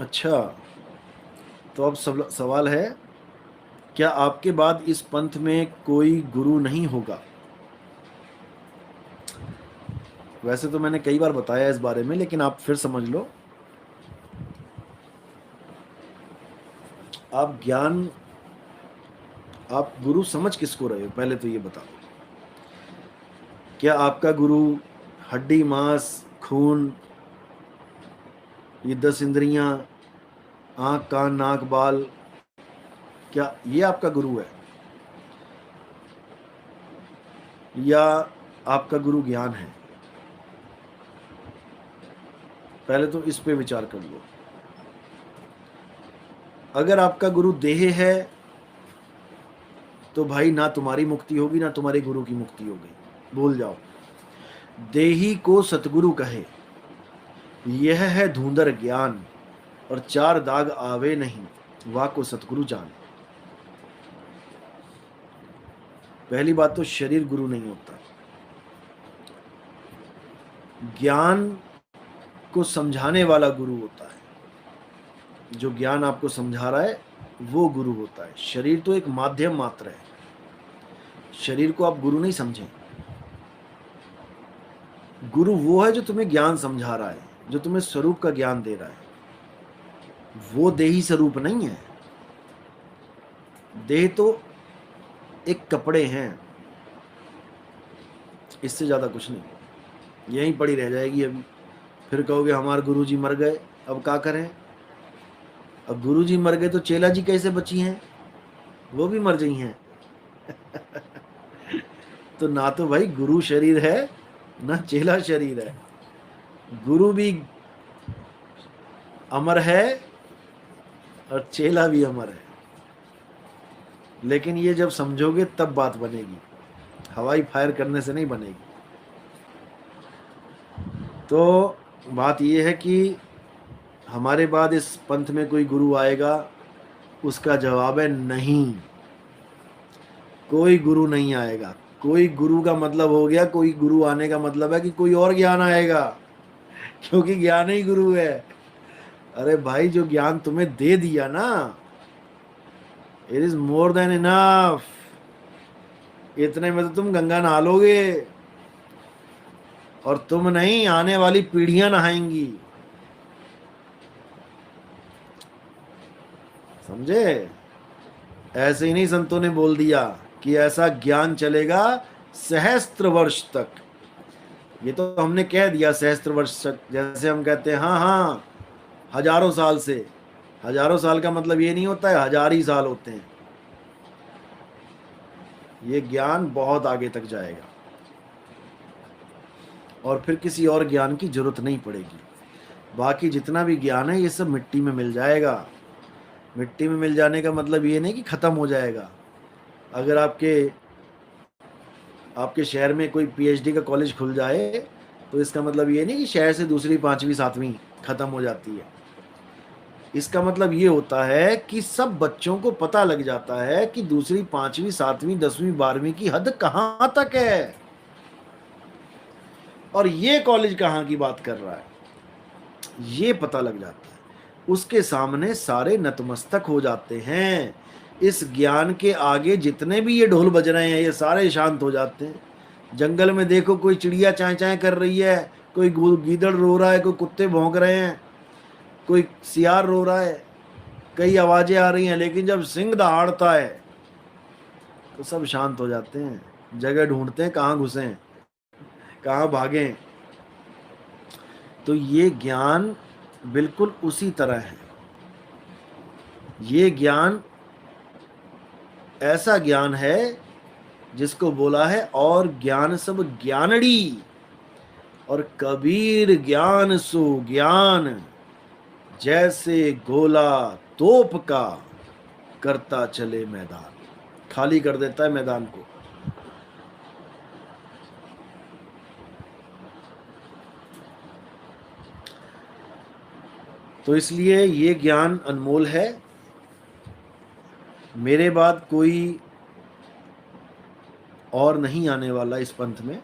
अच्छा, तो अब सवाल है, क्या आपके बाद इस पंथ में कोई गुरु नहीं होगा? वैसे तो मैंने कई बार बताया इस बारे में, लेकिन आप फिर समझ लो। आप ज्ञान, आप गुरु समझ किसको रहे हो, पहले तो ये बता दो। क्या आपका गुरु हड्डी मांस खून, ये 10 इंद्रियां, आंख कान नाक बाल, क्या ये आपका गुरु है? या आपका गुरु ज्ञान है? पहले तो इस पे विचार कर लो। अगर आपका गुरु देह है तो भाई ना तुम्हारी मुक्ति होगी ना तुम्हारे गुरु की मुक्ति होगी, भूल जाओ। देही को सतगुरु कहे, यह है धुंधर ज्ञान, और 4 दाग आवे नहीं, वाह को सतगुरु जान। पहली बात तो शरीर गुरु नहीं होता। ज्ञान को समझाने वाला गुरु होता है। जो ज्ञान आपको समझा रहा है वो गुरु होता है। शरीर तो एक माध्यम मात्र है। शरीर को आप गुरु नहीं समझें। गुरु वो है जो तुम्हें ज्ञान समझा रहा है, जो तुम्हें स्वरूप का ज्ञान दे रहा है। वो देही स्वरूप नहीं है। देह तो एक कपड़े हैं, इससे ज्यादा कुछ नहीं। यहीं पड़ी रह जाएगी अभी। फिर कहोगे हमारे गुरुजी मर गए, अब क्या करें? अब गुरुजी मर गए तो चेला जी कैसे बची हैं? वो भी मर गई हैं। तो ना तो भाई गुरु शरीर है ना चेला शरीर है। गुरु भी अमर है और चेला भी अमर है। लेकिन ये जब समझोगे तब बात बनेगी, हवाई फायर करने से नहीं बनेगी। तो बात ये है कि हमारे बाद इस पंथ में कोई गुरु आएगा? उसका जवाब है नहीं, कोई गुरु नहीं आएगा। कोई गुरु का मतलब हो गया, कोई गुरु आने का मतलब है कि कोई और ज्ञान आएगा, क्योंकि ज्ञान ही गुरु है। अरे भाई, जो ज्ञान तुम्हें दे दिया ना, it is more than enough. इतने में तो तुम गंगा नहा लोगे, और तुम नहीं, आने वाली पीढ़ियां नहाएंगी। समझे? ऐसे ही नहीं संतों ने बोल दिया कि ऐसा ज्ञान चलेगा सहस्त्र वर्ष तक। ये तो हमने कह दिया सहस्त्र वर्ष तक, जैसे हम कहते हैं हाँ हाँ हजारों साल से। हजारों साल का मतलब ये नहीं होता है 1000 ही साल होते हैं। ये ज्ञान बहुत आगे तक जाएगा और फिर किसी और ज्ञान की जरूरत नहीं पड़ेगी। बाकी जितना भी ज्ञान है ये सब मिट्टी में मिल जाएगा। मिट्टी में मिल जाने का मतलब ये नहीं कि खत्म हो जाएगा। अगर आपके शहर में कोई पीएचडी का कॉलेज खुल जाए तो इसका मतलब ये नहीं कि शहर से दूसरी 5वीं 7वीं खत्म हो जाती है। इसका मतलब ये होता है कि सब बच्चों को पता लग जाता है कि दूसरी 5वीं 7वीं 10वीं 12वीं की हद कहां तक है और ये कॉलेज कहां की बात कर रहा है, ये पता लग जाता है। उसके सामने सारे नतमस्तक हो जाते हैं। इस ज्ञान के आगे जितने भी ये ढोल बज रहे हैं ये सारे शांत हो जाते हैं। जंगल में देखो कोई चिड़िया चाय चाय कर रही है, कोई गीदड़ रो रहा है, कोई कुत्ते भौंक रहे हैं, कोई सियार रो रहा है, कई आवाजें आ रही हैं, लेकिन जब सिंह दहाड़ता है तो सब शांत हो जाते हैं, जगह ढूंढते हैं कहाँ घुसें कहाँ भागें। तो ये ज्ञान बिल्कुल उसी तरह है। ये ज्ञान ऐसा ज्ञान है जिसको बोला है और ज्ञान सब ज्ञानड़ी, और कबीर ज्ञान सो ज्ञान, जैसे गोला तोप का करता चले मैदान। खाली कर देता है मैदान को। तो इसलिए ये ज्ञान अनमोल है। मेरे बाद कोई और नहीं आने वाला इस पंथ में।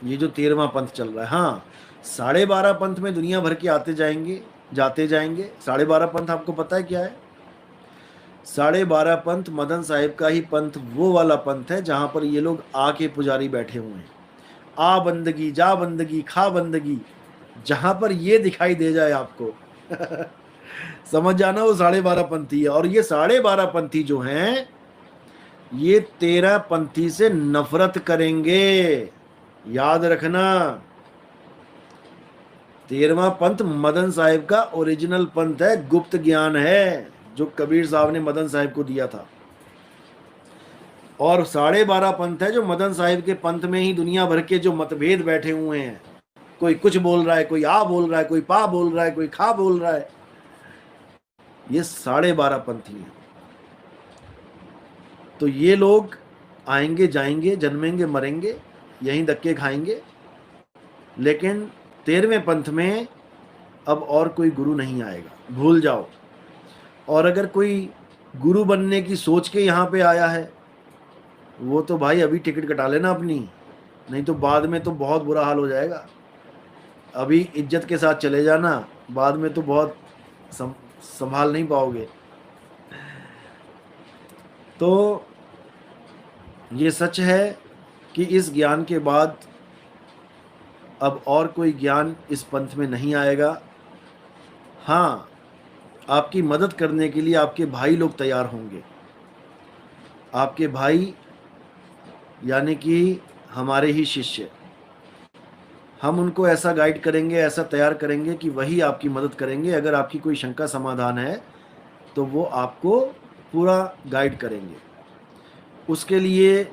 ये जो 13वां पंथ चल रहा है, हाँ 12.5 पंथ में दुनिया भर के आते जाएंगे, जाते जाएंगे। 12.5 पंथ आपको पता है क्या है? 12.5 पंथ मदन साहिब का ही पंथ वो वाला पंथ है जहां पर ये लोग आके पुजारी बैठे हुए हैं। आ बंदगी, जा बंदगी, खा बंदगी, जहां पर ये दिखाई दे जाए आपको समझ जाना वो 12.5 पंथी है। और ये 12.5 पंथी जो हैं ये 13 पंथी से नफरत करेंगे, याद रखना। 13वां पंथ मदन साहिब का ओरिजिनल पंथ है, गुप्त ज्ञान है जो कबीर साहब ने मदन साहिब को दिया था। और 12.5 पंथ है जो मदन साहिब के पंथ में ही दुनिया भर के जो मतभेद बैठे हुए हैं, कोई कुछ बोल रहा है, कोई आ बोल रहा है, कोई पा बोल रहा है, कोई खा बोल रहा है, ये 12.5 पंथी हैं। तो ये लोग आएंगे जाएंगे, जन्मेंगे मरेंगे, यहीं धक्के खाएंगे, लेकिन 13वें पंथ में अब और कोई गुरु नहीं आएगा, भूल जाओ। और अगर कोई गुरु बनने की सोच के यहाँ पे आया है, वो तो भाई अभी टिकट कटा लेना अपनी, नहीं तो बाद में तो बहुत बुरा हाल हो जाएगा। अभी इज्जत के साथ चले जाना, बाद में तो बहुत संभाल नहीं पाओगे। तो ये सच है कि इस ज्ञान के बाद अब और कोई ज्ञान इस पंथ में नहीं आएगा। हाँ, आपकी मदद करने के लिए आपके भाई लोग तैयार होंगे। आपके भाई यानी कि हमारे ही शिष्य, हम उनको ऐसा गाइड करेंगे, ऐसा तैयार करेंगे कि वही आपकी मदद करेंगे। अगर आपकी कोई शंका समाधान है तो वो आपको पूरा गाइड करेंगे। उसके लिए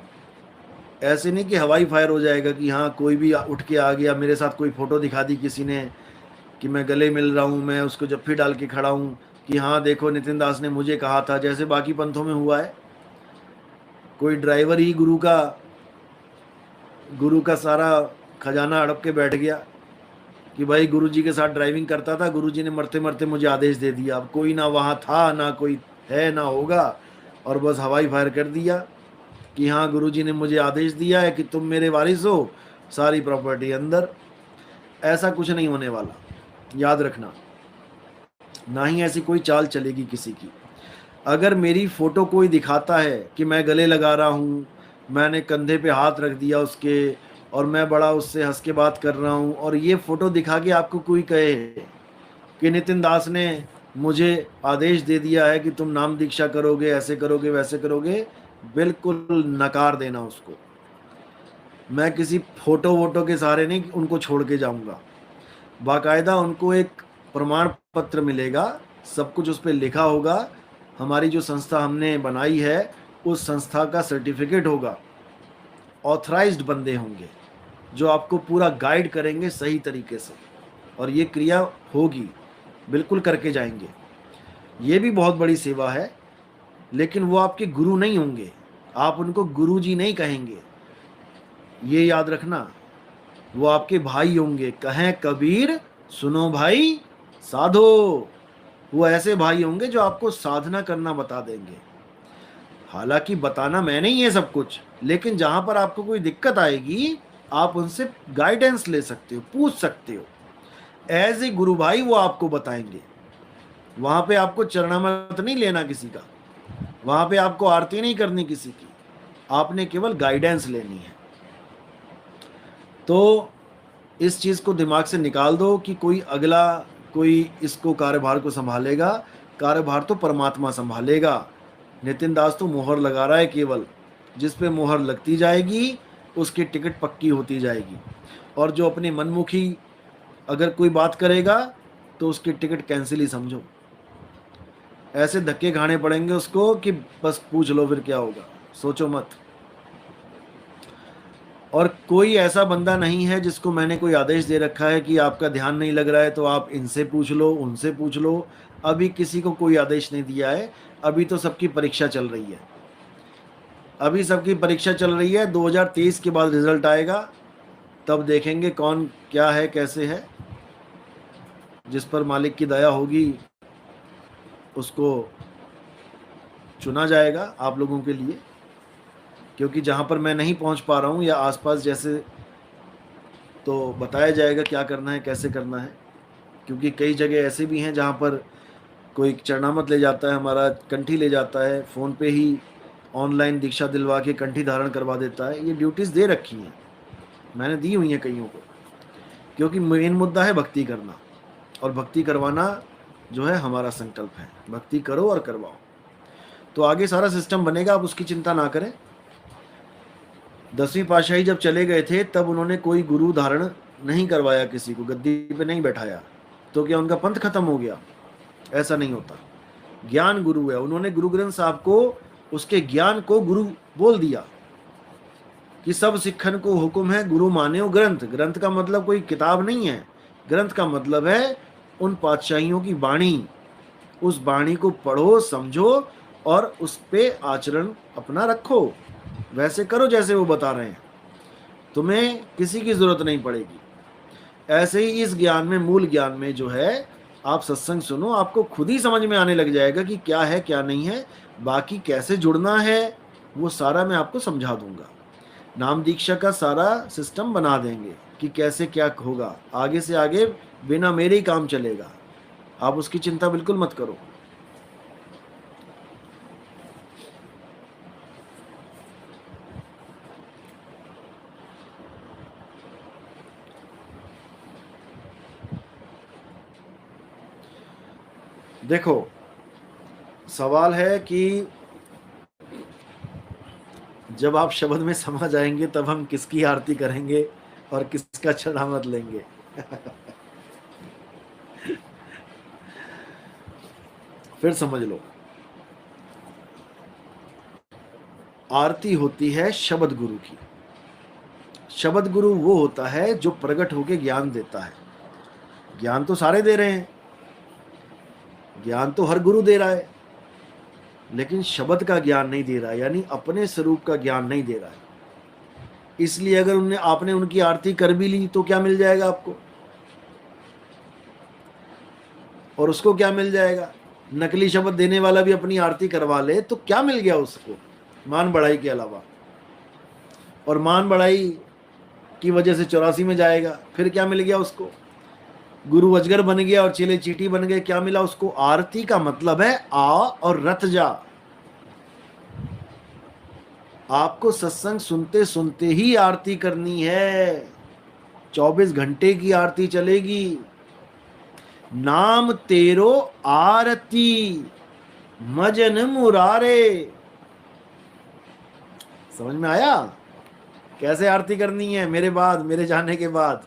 ऐसे नहीं कि हवाई फायर हो जाएगा कि हाँ कोई भी उठ के आ गया, मेरे साथ कोई फ़ोटो दिखा दी किसी ने कि मैं गले मिल रहा हूँ, मैं उसको जफ्फी डाल के खड़ा हूँ कि हाँ देखो नितिन दास ने मुझे कहा था, जैसे बाकी पंथों में हुआ है। कोई ड्राइवर ही गुरु का सारा खजाना हड़प के बैठ गया कि भाई गुरुजी के साथ ड्राइविंग करता था, गुरुजी ने मरते मरते मुझे आदेश दे दिया। अब कोई ना वहाँ था, ना कोई है, ना होगा, और बस हवाई फायर कर दिया कि हाँ गुरुजी ने मुझे आदेश दिया है कि तुम मेरे वारिस हो, सारी प्रॉपर्टी अंदर। ऐसा कुछ नहीं होने वाला, याद रखना। ना ही ऐसी कोई चाल चलेगी किसी की। अगर मेरी फ़ोटो कोई दिखाता है कि मैं गले लगा रहा हूँ, मैंने कंधे पे हाथ रख दिया उसके और मैं बड़ा उससे हंस के बात कर रहा हूँ, और ये फ़ोटो दिखा के आपको कोई कहे कि नितिन दास ने मुझे आदेश दे दिया है कि तुम नाम दीक्षा करोगे, ऐसे करोगे, वैसे करोगे, बिल्कुल नकार देना उसको। मैं किसी फ़ोटो वोटो के सहारे नहीं उनको छोड़ के जाऊँगा। बाकायदा उनको एक प्रमाण पत्र मिलेगा, सब कुछ उस पर लिखा होगा। हमारी जो संस्था हमने बनाई है उस संस्था का सर्टिफिकेट होगा, ऑथराइज्ड बंदे होंगे जो आपको पूरा गाइड करेंगे सही तरीके से, और ये क्रिया होगी, बिल्कुल करके जाएंगे। ये भी बहुत बड़ी सेवा है, लेकिन वो आपके गुरु नहीं होंगे, आप उनको गुरुजी नहीं कहेंगे, ये याद रखना। वो आपके भाई होंगे। कहें कबीर सुनो भाई साधो, वो ऐसे भाई होंगे जो आपको साधना करना बता देंगे। हालांकि बताना मैंने ही है सब कुछ, लेकिन जहां पर आपको कोई दिक्कत आएगी आप उनसे गाइडेंस ले सकते हो, पूछ सकते हो। एज ए गुरु भाई वो आपको बताएंगे। वहां पे आपको चरणामृत नहीं लेना किसी का, वहां पे आपको आरती नहीं करनी किसी की, आपने केवल गाइडेंस लेनी है। तो इस चीज को दिमाग से निकाल दो कि कोई अगला कोई इसको कार्यभार को संभालेगा। कार्यभार तो परमात्मा संभालेगा। नितिन दास तो मोहर लगा रहा है केवल, जिस पे मोहर लगती जाएगी उसकी टिकट पक्की होती जाएगी। और जो अपने मनमुखी अगर कोई बात करेगा तो उसकी टिकट कैंसिल ही समझो। ऐसे धक्के खाने पड़ेंगे उसको कि बस पूछ लो फिर क्या होगा, सोचो मत। और कोई ऐसा बंदा नहीं है जिसको मैंने कोई आदेश दे रखा है कि आपका ध्यान नहीं लग रहा है तो आप इनसे पूछ लो, उनसे पूछ लो। अभी किसी को कोई आदेश नहीं दिया है। अभी तो सबकी परीक्षा चल रही है, अभी सबकी परीक्षा चल रही है। 2023 के बाद रिजल्ट आएगा, तब देखेंगे कौन क्या है, कैसे है। जिस पर मालिक की दया होगी उसको चुना जाएगा आप लोगों के लिए। क्योंकि जहाँ पर मैं नहीं पहुँच पा रहा हूँ या आसपास जैसे, तो बताया जाएगा क्या करना है, कैसे करना है। क्योंकि कई जगह ऐसे भी हैं जहाँ पर कोई चरणामत ले जाता है, हमारा कंठी ले जाता है, फ़ोन पे ही ऑनलाइन दीक्षा दिलवा के कंठी धारण करवा देता है। ये ड्यूटीज़ दे रखी हैं, मैंने दी हुई हैं कईयों को, क्योंकि मेन मुद्दा है भक्ति करना, और भक्ति करवाना जो है हमारा संकल्प है। भक्ति करो और करवाओ, तो आगे सारा सिस्टम बनेगा, आप उसकी चिंता ना करें। 10वीं पातशाही जब चले गए थे तब उन्होंने कोई गुरु धारण नहीं करवाया, किसी को गद्दी पे नहीं बैठाया, तो क्या उनका पंथ खत्म हो गया? ऐसा नहीं होता। ज्ञान गुरु है, उन्होंने गुरु ग्रंथ साहब को, उसके ज्ञान को गुरु बोल दिया कि सब सिखन को हुक्म है गुरु मान्यो ग्रंथ। ग्रंथ का मतलब कोई किताब नहीं है, ग्रंथ का मतलब है उन पातशाहियों की वाणी। उस वाणी को पढ़ो, समझो और उस पे आचरण अपना रखो, वैसे करो जैसे वो बता रहे हैं, तुम्हें किसी की जरूरत नहीं पड़ेगी। ऐसे ही इस ज्ञान में, मूल ज्ञान में जो है, आप सत्संग सुनो, आपको खुद ही समझ में आने लग जाएगा कि क्या है क्या नहीं है। बाकी कैसे जुड़ना है वो सारा मैं आपको समझा दूंगा। नाम दीक्षा का सारा सिस्टम बना देंगे कि कैसे क्या होगा, आगे से आगे बिना मेरे ही काम चलेगा, आप उसकी चिंता बिल्कुल मत करो। देखो, सवाल है कि जब आप शब्द में समा जाएंगे तब हम किसकी आरती करेंगे और किसका चढ़ामत लेंगे। फिर समझ लो, आरती होती है शब्द गुरु की। शब्द गुरु वो होता है जो प्रकट होके ज्ञान देता है। ज्ञान तो सारे दे रहे हैं, ज्ञान तो हर गुरु दे रहा है, लेकिन शब्द का ज्ञान नहीं दे रहा है, यानी अपने स्वरूप का ज्ञान नहीं दे रहा है। इसलिए अगर आपने उनकी आरती कर भी ली तो क्या मिल जाएगा आपको, और उसको क्या मिल जाएगा? नकली शब्द देने वाला भी अपनी आरती करवा ले तो क्या मिल गया उसको, मान बढ़ाई के अलावा? और मान बढ़ाई की वजह से 84 में जाएगा, फिर क्या मिल गया उसको? गुरु अजगर बन गया और चेले चींटी बन गए, क्या मिला उसको? आरती का मतलब है आ और रत जा। आपको सत्संग सुनते सुनते ही आरती करनी है, 24 घंटे की आरती चलेगी। नाम तेरो आरती मजन मुरारे। समझ में आया कैसे आरती करनी है? मेरे बाद, मेरे जाने के बाद।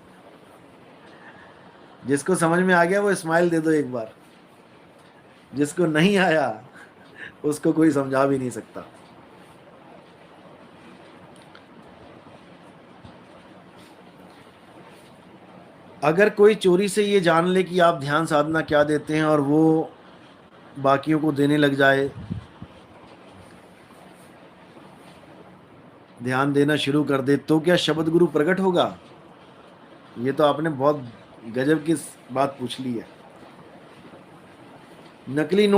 जिसको समझ में आ गया वो स्माइल दे दो एक बार, जिसको नहीं आया उसको कोई समझा भी नहीं सकता। अगर कोई चोरी से ये जान ले कि आप ध्यान साधना क्या देते हैं और वो बाकियों को देने लग जाए, ध्यान देना शुरू कर दे, तो क्या शब्द गुरु प्रकट होगा? ये तो आपने बहुत गजब की बात पूछ ली है। नकली नोट